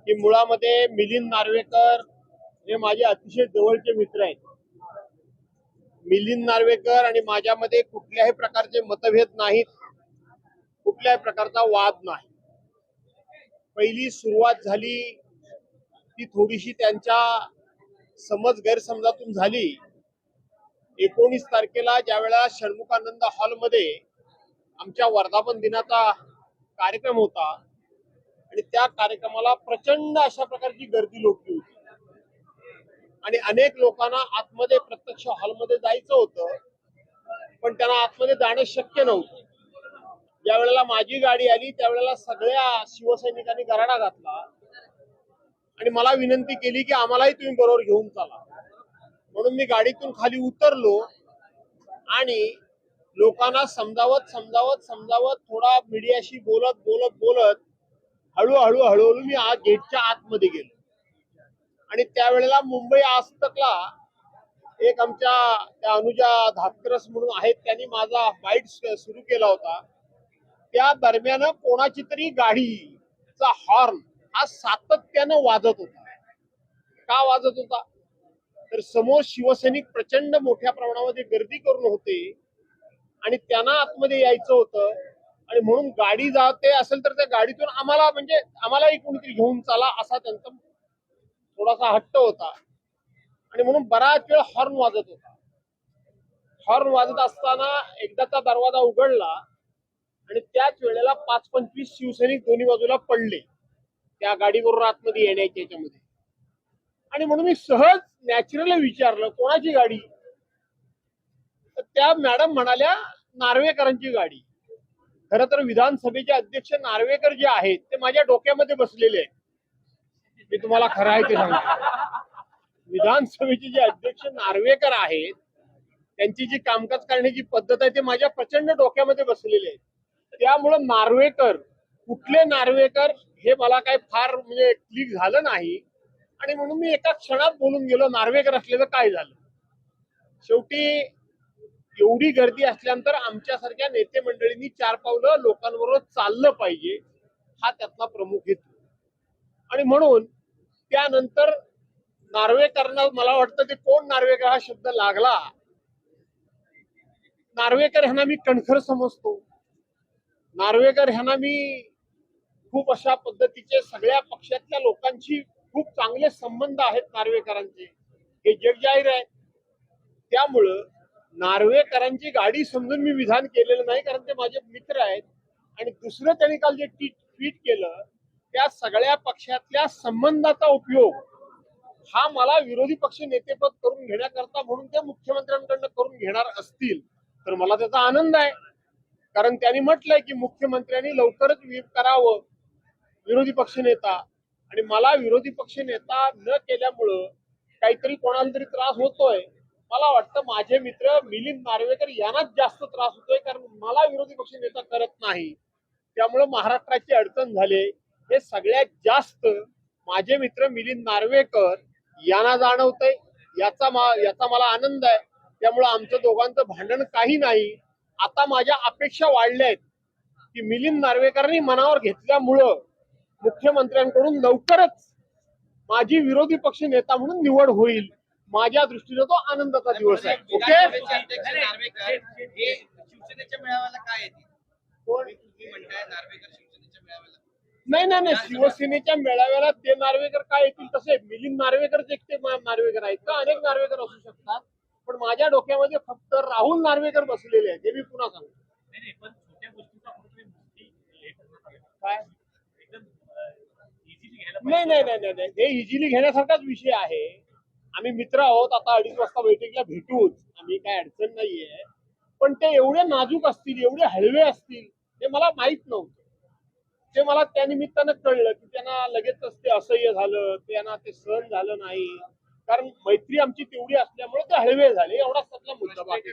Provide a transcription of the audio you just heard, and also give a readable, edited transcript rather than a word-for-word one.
की मुळामध्ये मिलिंद नार्वेकर हे माझे अतिशय जवळचे मित्र आहेत. मिलिंद नार्वेकर आणि माझ्यामध्ये कुठल्याही प्रकारचे मतभेद नाहीत, कुठल्याही प्रकारचा वाद नाही. पहिली सुरुवात झाली ती थोडीशी त्यांच्या समज गैरसमजातून झाली. 19 तारखेला ज्या वेळेला षण्मुखानंद हॉलमध्ये आमच्या वर्धापन दिनाचा कार्यक्रम होता आणि त्या कार्यक्रमाला प्रचंड अशा प्रकारची गर्दी लोटली होती आणि अनेक लोकांना आतमध्ये प्रत्यक्ष हॉलमध्ये जायचं होतं, पण त्यांना आतमध्ये जाणं शक्य नव्हतं. ज्या वेळेला माझी गाडी आली त्यावेळेला सगळ्या शिवसैनिकांनी गराडा घातला आणि मला विनंती केली की आम्हालाही तुम्ही बरोबर घेऊन चला. म्हणून मी गाडीतून खाली उतरलो आणि लोकांना समजावत थोडा मीडियाशी बोलत हळूहळू मी गेटच्या आतमध्ये गेलो. आणि त्यावेळेला मुंबई आज तकला एक आमच्या त्या अनुजा धातकरस म्हणून आहेत, त्यांनी माझा बाईट सुरू केला होता. त्या दरम्यान कोणाची तरी गाडीचा हॉर्न हा सातत्यानं वाजत होता. का वाजत होता? तर समोर शिवसैनिक प्रचंड मोठ्या प्रमाणामध्ये गर्दी करून होते आणि त्यांना आतमध्ये यायचं होतं आणि म्हणून गाडी जाते असेल तर त्या गाडीतून आम्हालाही कोणीतरी घेऊन चला असा त्यांचा थोडासा हट्ट होता आणि म्हणून बराच वेळ हॉर्न वाजत होता. हॉर्न वाजत असताना एकदाचा दरवाजा उघडला आणि त्याच वेळेला 5-25 शिवसैनिक दोन्ही बाजूला पडले त्या गाडीवरून आतमध्ये येण्याच्या याच्यामध्ये. आणि म्हणून मी सहज नॅचरली विचारलं कोणाची गाडी, तर त्या मॅडम म्हणाल्या नार्वेकरांची गाडी. खरं तर विधानसभेचे अध्यक्ष नार्वेकर जे आहेत ते माझ्या डोक्यामध्ये बसलेले आहेत. मी तुम्हाला खरं आहे ते सांगतो. विधानसभेचे जे अध्यक्ष नार्वेकर आहेत त्यांची जी कामकाज करण्याची पद्धत आहे ते माझ्या प्रचंड डोक्यामध्ये बसलेले आहेत. त्यामुळं नार्वेकर कुठले नार्वेकर हे मला काय फार क्लिक झालं नाही आणि म्हणून मी एका क्षणात बोलून गेलो नार्वेकर असलेलं काय झालं. शेवटी एवढी गर्दी असल्यानंतर आमच्यासारख्या नेते मंडळींनी 4 पावलं लोकांबरोबर चाललं पाहिजे, हा त्यातला प्रमुख हेतू. आणि म्हणून त्यानंतर नार्वेकरांना मला वाटतं ते कोण नार्वेकर हा शब्द लागला. नार्वेकर ह्यांना मी कणखर समजतो. नार्वेकर ह्यांना मी खूप अशा पद्धतीचे सगळ्या पक्षातल्या लोकांशी खूप चांगले संबंध आहेत नार्वेकरांचे, हे जग जाहीर आहे. त्यामुळं नार्वेकरांची गाडी समजून मी विधान केलेलं नाही, कारण ते माझे मित्र आहेत. आणि दुसरं त्यांनी काल जे ट्विट केलं त्या सगळ्या पक्षातल्या संबंधाचा उपयोग हा मला विरोधी पक्ष नेतेपद करून घेण्याकरता म्हणून ते मुख्यमंत्र्यांकडनं करून घेणार असतील तर मला त्याचा आनंद आहे. कारण त्यांनी म्हटलंय की मुख्यमंत्र्यांनी लवकरच करावं विरोधी पक्ष नेता, आणि मला विरोधी पक्ष नेता न केल्यामुळं काहीतरी कोणाला तरी त्रास होतोय. मला वाटतं माझे मित्र मिलिंद नार्वेकर यांनाच जास्त त्रास होतोय, कारण मला विरोधी पक्ष नेता करत नाही. त्यामुळं महाराष्ट्राची अडचण झाली. हे सगळ्यात जास्त माझे मित्र मिलिंद नार्वेकर यांना जाणवतंय, याचा मला आनंद आहे. त्यामुळं आमचं दोघांचं भांडण काही नाही. आता माझ्या अपेक्षा वाढल्या आहेत की मिलिंद नार्वेकरांनी मनावर घेतल्यामुळं मुख्यमंत्र्यांकडून लवकरच माझी विरोधी पक्ष नेता म्हणून निवड होईल. माझ्या दृष्टीने तो आनंदाचा दिवस आहे. ओके. शिवसेनेच्या मेळाव्याला काय येते? नाही, शिवसेनेच्या मेळाव्याला ते नार्वेकर काय येतील तसे मिलिंद नार्वेकरच एकटे नार्वेकर आहेत का? अनेक नार्वेकर असू शकतात, पण माझ्या डोक्यामध्ये फक्त राहुल नार्वेकर बसलेले आहेत, हे मी पुन्हा सांगतो. काय नाही, हे इझिली घेण्यासारखाच विषय आहे. आम्ही मित्र आहोत, आता 2:30 वाजता बैठकीला भेटूच, आम्ही काय अडचण नाहीये. पण ते एवढे नाजूक असतील, एवढे हळवे असतील हे मला माहित नव्हतं. ते मला त्या निमित्तानं कळलं की त्यांना लगेचच ते असह्य झालं, त्यांना ते सहन झालं नाही, कारण मैत्री आमची तेवढी असल्यामुळे ते हळवे झाले. एवढाच त्यातला मुद्दा. बाकी